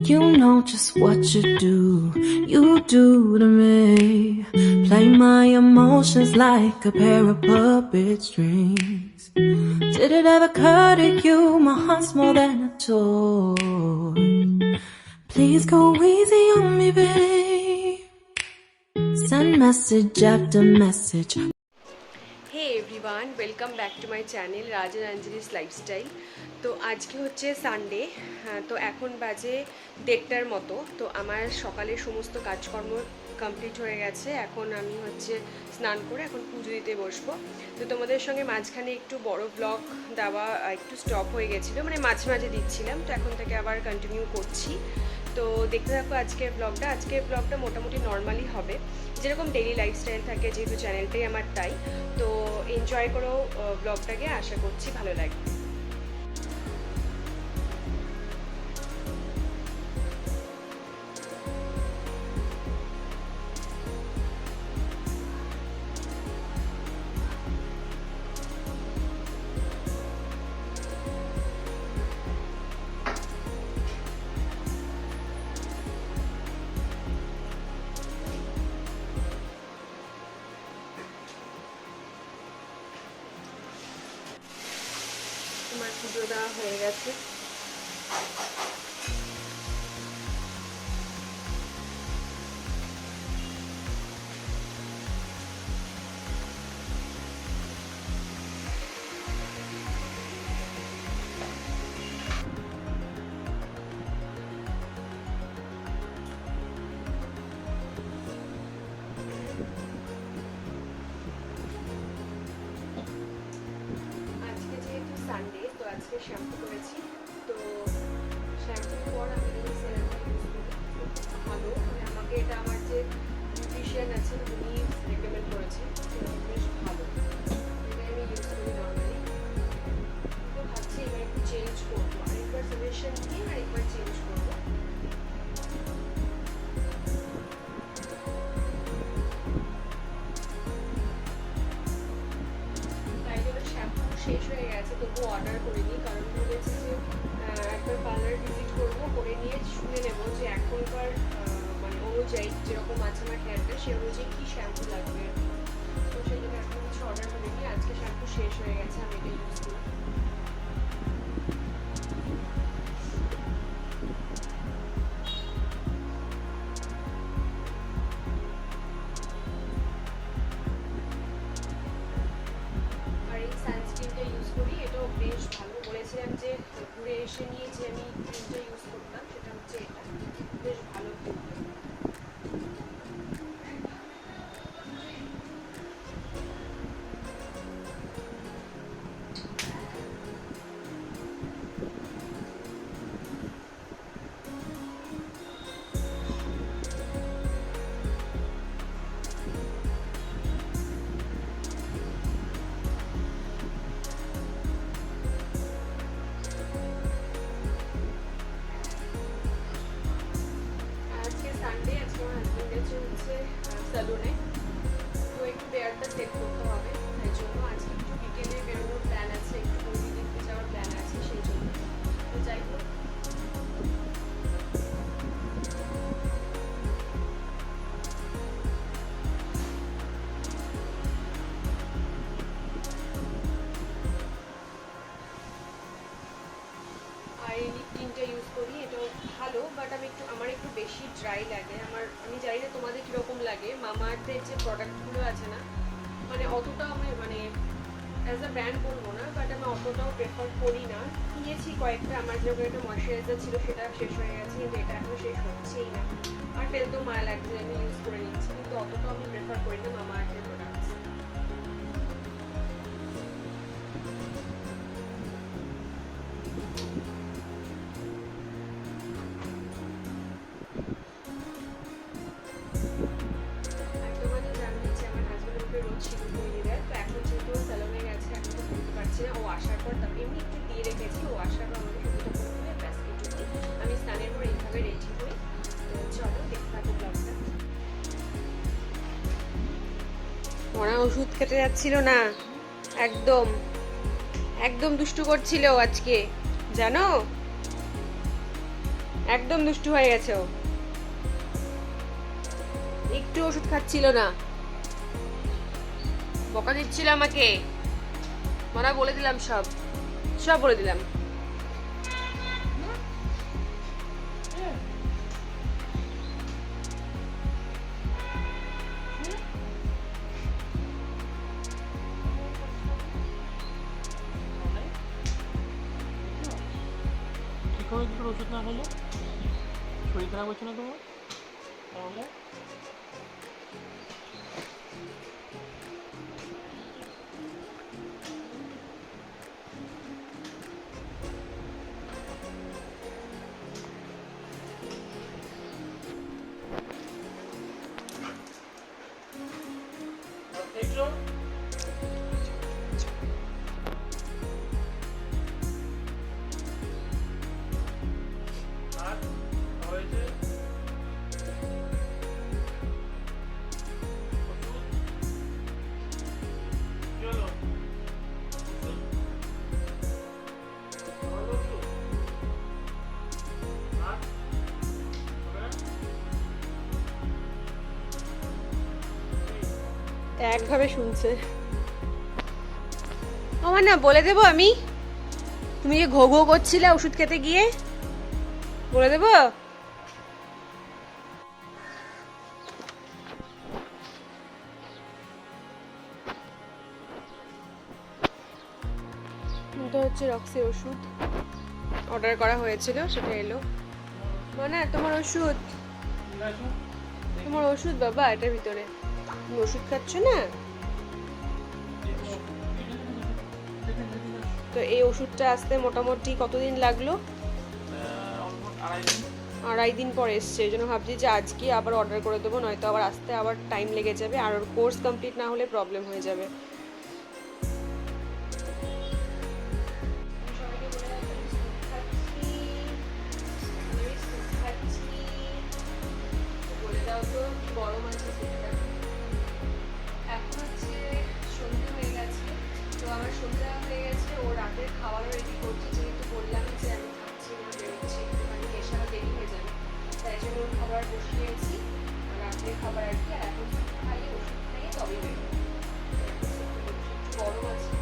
You know just what you do to me. Play my emotions like a pair of puppet strings. Did it ever occur to you my heart's more than a toy? Please go easy on me, babe. Send message after message. Hey everyone, welcome back to my channel Raj and Anjali's lifestyle. তো আজকে হচ্ছে Sunday, তো এখন বাজে 1:30টার মতো। তো আমার সকালের সমস্ত কাজকর্ম কমপ্লিট হয়ে গেছে। এখন আমি হচ্ছে স্নান করে এখন পুজো দিতে বসবো। তো তোমাদের সঙ্গে মাঝখানে একটু বড় ব্লগ দেওয়া একটু স্টপ হয়ে গেছিলো, মানে মাঝে মাঝে দিচ্ছিলাম, তো এখন থেকে আবার কন্টিনিউ করছি। তো দেখতে থাকো আজকের ব্লগটা মোটামুটি নর্মালি হবে, যেরকম ডেইলি লাইফস্টাইল থাকে, যেহেতু চ্যানেলটাই আমার তাই। তো এনজয় করো ব্লগটাকে, আশা করছি ভালো লাগবে। আমার পুজো দেওয়া হয়ে গেছে। আজকে যেহেতু সানডে, তো আজকে শ্যাম্পু করেছি। তো শ্যাম্পুর পর আমি সেরাম ইউজ করি, ভালো, মানে আমাকে এটা আমার যে নিউট্রিশিয়ান আছে উনি রেকমেন্ড করেছে, বেশ ভালো, এটা আমি ইউজ করি নর্মালি। তো ভাবছি এবার একটু চেঞ্জ করবো, আরেকবার সাজেশন নিয়ে আরেকবার চেঞ্জ করবো। শেষ হয়ে গেছে, তবুও অর্ডার করিনি, কারণ ভেবেছি যে একবার পার্লার ভিজিট করবো, করে নিয়ে শুনে নেবো যে এখনকার মানে অনুযায়ী যেরকম আছে আমার হেয়ারটা, সে অনুযায়ী কী শ্যাম্পু লাগবে। তো সেই জন্য এখন কিছু অর্ডার করিনি, আজকে শ্যাম্পু শেষ হয়ে গেছে, আমি এটা ইউজ করি। সানস্ক্রিনটা ইউজ করি, এটাও বেশ ভালো। বলেছিলাম যে ঘুরে এসে নিয়ে যে আমি ক্রিমটা ইউজ করতাম, সেটা হচ্ছে এটা, বেশ ভালো ক্রিম। সানডে, আজকে আমার হাজব্যান্ড গেছে হচ্ছে স্যালুনে, তো একটু বেয়ারটা সেট করতে হবে, তাই জন্য আজকে একটু বিকেলে বেরোনোর প্ল্যান আছে, একটু মুভি দেখতে যাওয়ার প্ল্যান আছে, সেই জন্য। তো যাই হোক, আর এই লিপ টিনটা ইউজ করি, এটাও ভালো, বাট আমার একটু বেশি ড্রাই লাগে। আমি জানি না তোমাদের কীরকম লাগে। মামাআর্থের যে প্রোডাক্টগুলো আছে না, মানে অতটাও আমি মানে অ্যাজ আ ব্র্যান্ড বলবো না, বাট আমি অতটাও প্রেফার করি না। নিয়েছি কয়েকটা, আমার যেরকম একটা ময়শ্চারাইজার ছিল সেটা শেষ হয়ে গেছে, কিন্তু এটা এখন শেষ হচ্ছেই না। আর ফেলতেও মায়া লাগছে, আমি ইউজ করে নিচ্ছি, কিন্তু অতটাও আমি প্রেফার করি না মামাআর্থের প্রোডাক্টস। তোমাদের জানতে যে আমার হাজব্যান্ড ওকে রোজ সিঁদুর পরিয়ে দেয়, তো এখন যেহেতু স্যালনে গেছে, এখন তো পরতে পারছি না। ও আসার পর তাকে এমনি একটু দিয়ে রেখেছি, ও আসার পর আমাকে সিঁদুরটা পরতে হবে, ব্যাস এটুকুই। আমি স্নানের পর এইভাবে রেডি হই। তো চলো দেখতে থাকো ব্লগটা। ওরা ওষুধ খেতে যাচ্ছিল না, একদম একদম দুষ্টু করছিল আজকে, জানো, একদম দুষ্টু হয়ে গেছে ও, একটু ওষুধ খাচ্ছিল না, বকা দিচ্ছিল আমাকে। মানা বলে দিলাম, সব সব বলে দিলাম। ওষুধ না খেলে শরীর খারাপ হচ্ছে না তোমার? তাহলে একভাবে শুনছে। আমার না বলে দেবো আমি, তুমি যে ঘো ঘো করছিলে ওষুধ খেতে গিয়ে, বলে দেবো? এটা হচ্ছে রক্সের ওষুধ, অর্ডার করা হয়েছিল, সেটা এলো। মানে তোমার ওষুধ, তোমার ওষুধ বাবা, এটার ভিতরে তুমি ওষুধ খাচ্ছ না? তো এই ওষুধটা আসতে মোটামুটি কতদিন লাগলো? 2.5 দিন পর এসছে। এই জন্য ভাবছি যে আজকে আবার অর্ডার করে দেবো, নয়তো আবার আসতে আবার টাইম লেগে যাবে, আর ওর কোর্স কমপ্লিট না হলে প্রবলেম হয়ে যাবে। গরম আছে সেটা। এখন হচ্ছে সন্ধ্যে হয়ে গেছে, তো আমার সন্ধ্যা হয়ে গেছে, ও রাতের খাবারও রেডি করছে, যেহেতু বললাম যে আমি খাচ্ছি না, বেরোচ্ছি একটুখানি, এসারা দেরি হয়ে যাবে, তাই জন্য ওর খাবার বসিয়েছি, রাতের খাবার আর কি। আর এখন খাইয়ে ওষুধ খাইয়ে তবে বেরোবো। গরম আছে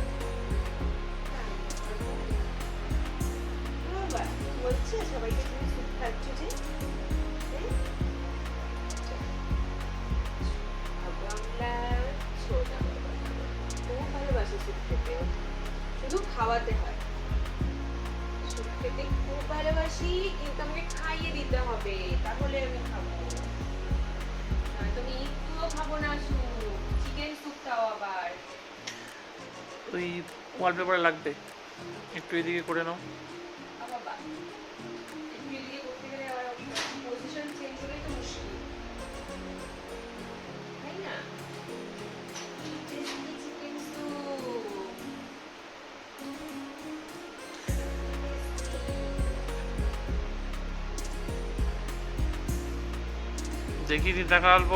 বলছে সবাইকে, তুমি স্যুপ খাচ্ছ যে? শুধু খাওয়াতে হয়, স্যুপ খেতে খুব ভালোবাসি, কিন্তু আমাকে খাইয়ে দিতে হবে, তাহলে আমি খাবো, তুমি একটুও খাবো না স্যুপ, চিকেন স্যুপ খাও। আবার ওই ওয়ালপেপারে লাগবে, একটু এদিকে করে নাও। বাবা একটু এদিকে করতে গেলে আবার পজিশন চেঞ্জ হলেই তো মুশকিল, তাই না? চিকেন স্যুপ দেখি দেখা অল্প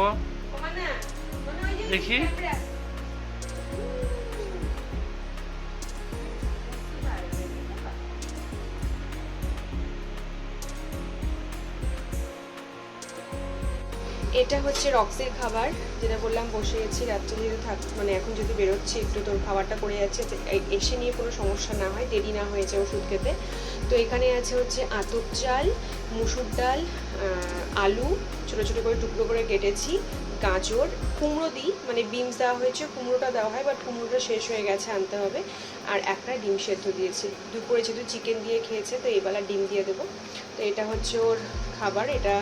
দেখি। এটা হচ্ছে রক্সের খাবার, যেটা বললাম বসিয়েছি, রাত্রে যেহেতু মানে এখন যদি বেরোচ্ছি একটু, তোর খাবারটা করে যাচ্ছে, এসে নিয়ে কোনো সমস্যা না হয়, দেরি না হয়েছে ওষুধ খেতে। তো এখানে আছে হচ্ছে আতপ চাল, মুসুর ডাল, আলু ছোটো ছোটো করে টুকরো করে কেটেছি, গাজর, কুমড়ো দিই, মানে বিনস দেওয়া হয়েছে, কুমড়োটা দেওয়া হয়, বাট কুমড়োটা শেষ হয়ে গেছে, আনতে হবে। আর একটা ডিম সেদ্ধ দিয়েছি, দুপুরে যেহেতু চিকেন দিয়ে খেয়েছে, তো এবেলা ডিম দিয়ে দেবো। তো এটা হচ্ছে ওর খাবার, এটা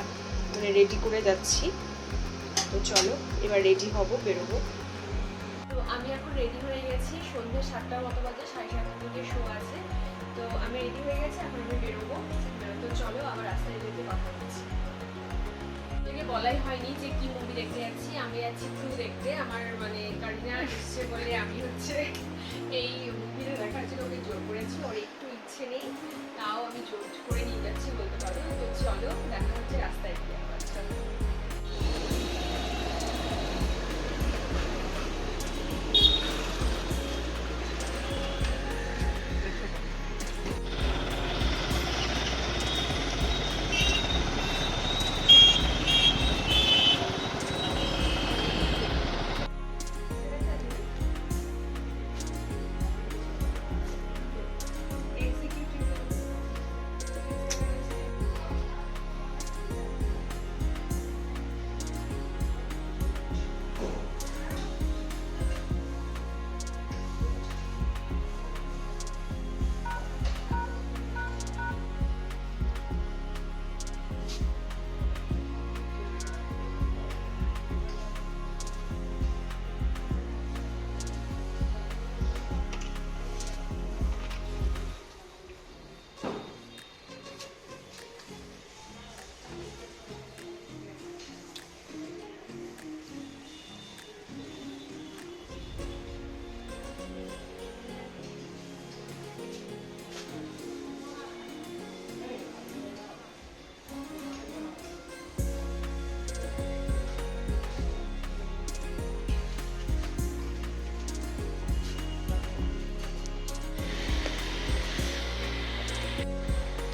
মানে রেডি করে যাচ্ছি। তো চলো এবার রেডি হব, বেরোবো। তো আমি এখন রেডি হয়ে গেছি, সন্ধ্যে 7টার মতো বাজে, 7:30 থেকে শো আছে। তো আমি রেডি হয়ে গেছি, এখন আমি বেরোবো। তো চলো আবার রাস্তায় যেতে কথা বলছি। তোকে বলাই হয়নি যে কি মুভি দেখতে যাচ্ছি, আমি যাচ্ছি টু দেখতে। আমার মানে কারিনা এসছে বলে আমি হচ্ছে এই মুভিটা দেখার জন্য ওকে জোর করেছি, ওর একটু ইচ্ছে নেই, তাও আমি জোর করে নিয়ে যাচ্ছি বলতে পারো। তো চলো দেখা হচ্ছে রাস্তায় গিয়ে আবার।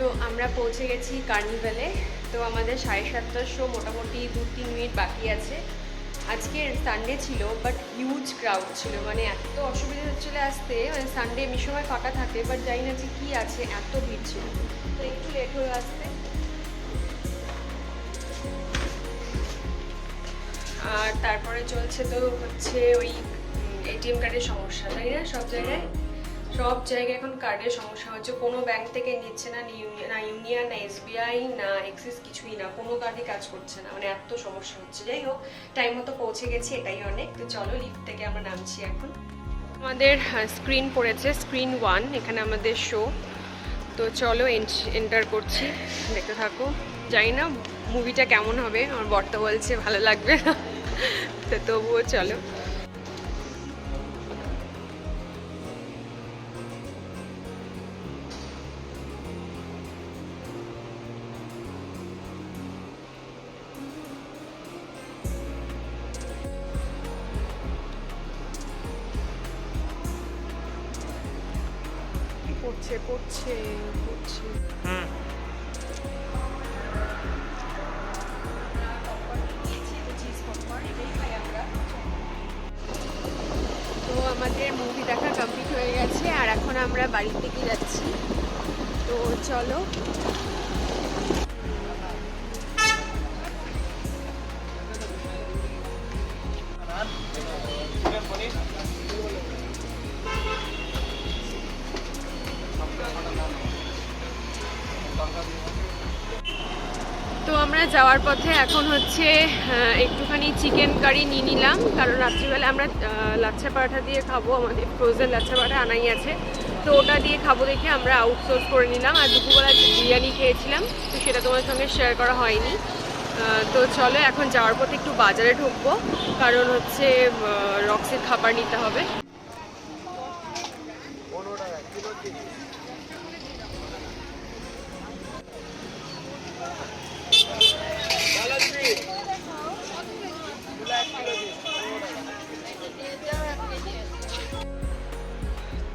তো আমরা পৌঁছে গেছি কার্নিভালে। তো আমাদের 7:30টার শো, মোটামুটি 2-3 মিনিট বাকি আছে। আজকে সানডে ছিল, বাট হিউজ ক্রাউড ছিল, মানে এত অসুবিধা হচ্ছিলো আসতে। মানে সানডে এমনি সময় ফাঁকা থাকে, বাট জানি না যে কী আছে, এত ভিড় ছিল, তো একটু লেট হয়ে আসতে। আর তারপরে চলছে তো হচ্ছে ওই এটিএম কার্ডের সমস্যা, তাই না? সব জায়গায় এখন কার্ডের সমস্যা হচ্ছে। কোনো ব্যাংক থেকে নিচ্ছে না, না ইউনিয়ন, না এসবিআই, না এক্সিস, কিছুই না, কোনো কার্ডই কাজ করছে না, মানে এত সমস্যা হচ্ছে। যাই হোক, টাইম মতো পৌঁছে গেছি, এটাই অনেক। তো চলো, লিফট থেকে আমরা নামছি এখন। আমাদের স্ক্রিন পড়েছে, স্ক্রিন 1, এখানে আমাদের শো। তো চলো এন্টার করছি, দেখতে থাকো। জানি না মুভিটা কেমন হবে, আমার বর্তা বলছে ভালো লাগবে না, তো তবুও চলো। পড়ছে তো আমাদের মুভি দেখা কমপ্লিট হয়ে গেছে, আর এখন আমরা বাড়ির দিকে যাচ্ছি। তো চলো। তো আমরা যাওয়ার পথে এখন হচ্ছে একটুখানি চিকেন কারি নিয়ে নিলাম, কারণ রাত্রিবেলা আমরা লাচ্ছা পরাঠা দিয়ে খাবো। আমাদের ফ্রোজেন লাচ্ছা পরাঠা আনাই আছে, তো ওটা দিয়ে খাবো দেখে আমরা আউটসোর্স করে নিলাম। আর দুপুরবেলা বিরিয়ানি খেয়েছিলাম, তো সেটা তোমার সঙ্গে শেয়ার করা হয়নি। তো চলো, এখন যাওয়ার পথে একটু বাজারে ঢুকবো, কারণ হচ্ছে রক্সির খাবার নিতে হবে।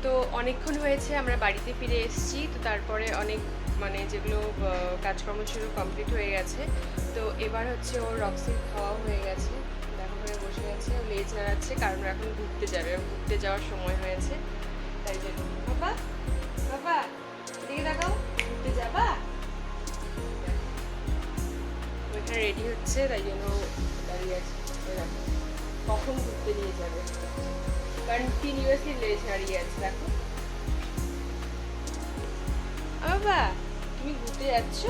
তো অনেকক্ষণ হয়েছে আমরা বাড়িতে ফিরে এসেছি। তো তারপরে অনেক মানে যেগুলো কাজকর্ম ছিল কমপ্লিট হয়ে গেছে। তো এবার হচ্ছে ওর রক্সির খাওয়া হয়ে গেছে, দেখো হয়ে বসে গেছে, ও লেজ নাড়াচ্ছে, কারণ এখন ঘুরতে যাবে, ঘুরতে যাওয়ার সময় হয়েছে, তাই জন্য। বাবা বাবা দিকে দেখাও, ঘুরতে যাবা? ওইখানে রেডি হচ্ছে, তাই জন্য দাঁড়িয়ে আছে। কখন ঘুরতে নিয়ে যাবে, কন্টিনিউয়াসলি লেজ নাড়িয়ে আছে, দেখো। বাবা তুমি ঘুরতে যাচ্ছ?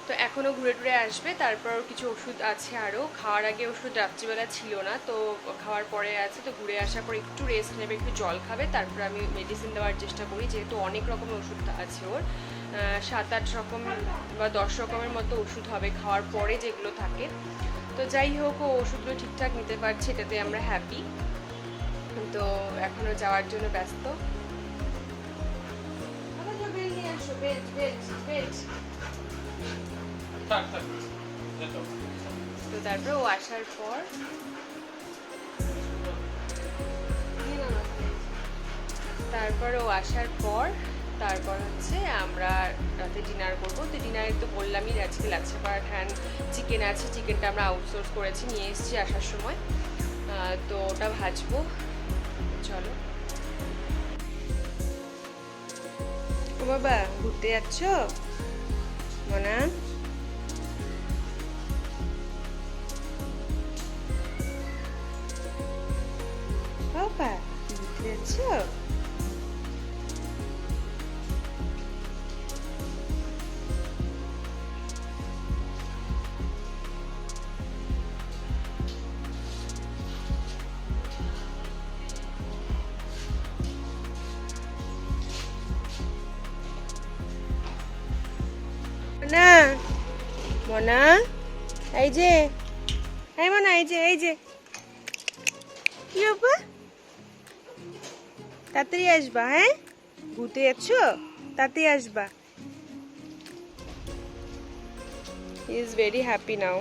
তো এখনো ঘুরে টুরে আসবে, তারপর কিছু ওষুধ আছে আরও খাওয়ার আগে। ওষুধ রাত্রিবেলা ছিল না, তো খাওয়ার পরে আছে। তো ঘুরে আসার পর একটু রেস্ট নেবে, একটু জল খাবে, তারপর আমি মেডিসিন দেওয়ার চেষ্টা করি, যেহেতু অনেক রকমের ওষুধ আছে ওর। 7-8 রকম বা 10 রকমের মতো ওষুধ হবে খাওয়ার পরে, যেগুলো থাকে। তো যাই হোক, ও ওষুধগুলো ঠিকঠাক নিতে পারছে, এটাতে আমরা হ্যাপি। তো এখনও যাওয়ার জন্য ব্যস্ত। তো তারপর ও আসার পর তারপর হচ্ছে আমরা রাতে ডিনার করবো। তো ডিনারে তো বললামই আজকে লাচ্ছা পরাঠা চিকেন আছে, চিকেনটা আমরা আউটসোর্স করেছি, নিয়ে এসেছি আসার সময়। তো ওটা ভাজবো, চলো। ও বাবা ঘুরতে যাচ্ছ মনা? বাবা ঘুরতে যাচ্ছ? না মনা, এই যে মনা, এই যে কি বাবা, তাড়াতাড়ি আসবা, হ্যাঁ? ঘুরতে যাচ্ছ, তাড়াতাড়ি আসবা। He is very happy now.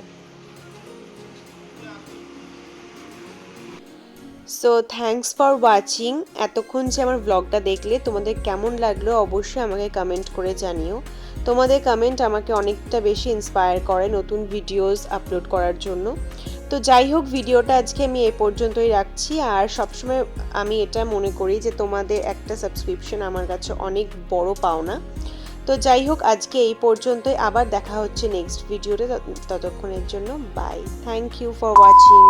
So thanks for watching. এতক্ষণ যে আমার ব্লগটা দেখলে তোমাদের কেমন লাগলো অবশ্যই আমাকে কমেন্ট করে জানিও। তোমাদের কমেন্ট আমাকে অনেকটা বেশি ইন্সপায়ার করে নতুন ভিডিওস আপলোড করার জন্য। তো যাই হোক, ভিডিওটা আজকে আমি এই পর্যন্তই রাখছি। আর সবসময় আমি এটা মনে করি যে তোমাদের একটা সাবস্ক্রিপশন আমার কাছে অনেক বড় পাওনা। তো যাই হোক, আজকে এই পর্যন্তই। আবার দেখা হচ্ছে নেক্সট ভিডিওতে। ততক্ষণের জন্য bye. Thank you for watching.